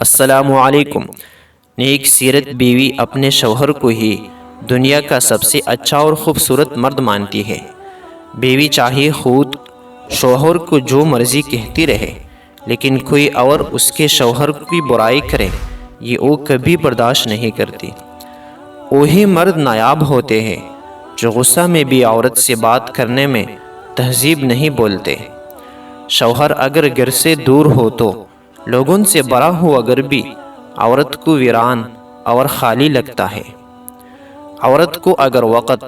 السلام علیکم۔ نیک سیرت بیوی اپنے شوہر کو ہی دنیا کا سب سے اچھا اور خوبصورت مرد مانتی ہے۔ بیوی چاہے خود شوہر کو جو مرضی کہتی رہے، لیکن کوئی اور اس کے شوہر کی برائی کرے یہ وہ کبھی برداشت نہیں کرتی۔ وہی مرد نایاب ہوتے ہیں جو غصہ میں بھی عورت سے بات کرنے میں تہذیب نہیں بولتے۔ شوہر اگر گھر سے دور ہو تو لوگوں سے بڑا ہو اگر بھی عورت کو ویران اور خالی لگتا ہے۔ عورت کو اگر وقت،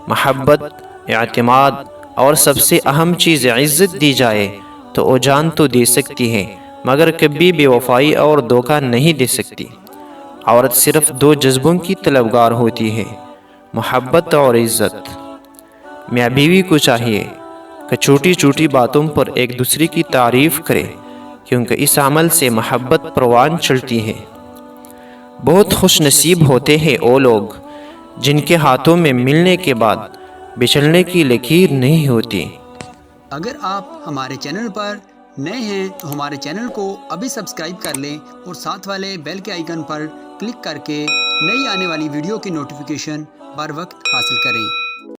محبت، اعتماد اور سب سے اہم چیز عزت دی جائے تو وہ جان تو دے سکتی ہے، مگر کبھی بے وفائی اور دھوکہ نہیں دے سکتی۔ عورت صرف دو جذبوں کی طلبگار ہوتی ہے، محبت اور عزت۔ میاں بیوی کو چاہیے کہ چھوٹی چھوٹی باتوں پر ایک دوسرے کی تعریف کرے، کیونکہ اس عمل سے محبت پروان چڑھتی ہے۔ بہت خوش نصیب ہوتے ہیں وہ لوگ جن کے ہاتھوں میں ملنے کے بعد بچھڑنے کی لکیر نہیں ہوتی۔ اگر آپ ہمارے چینل پر نئے ہیں تو ہمارے چینل کو ابھی سبسکرائب کر لیں اور ساتھ والے بیل کے آئیکن پر کلک کر کے نئی آنے والی ویڈیو کی نوٹیفیکیشن بر وقت حاصل کریں۔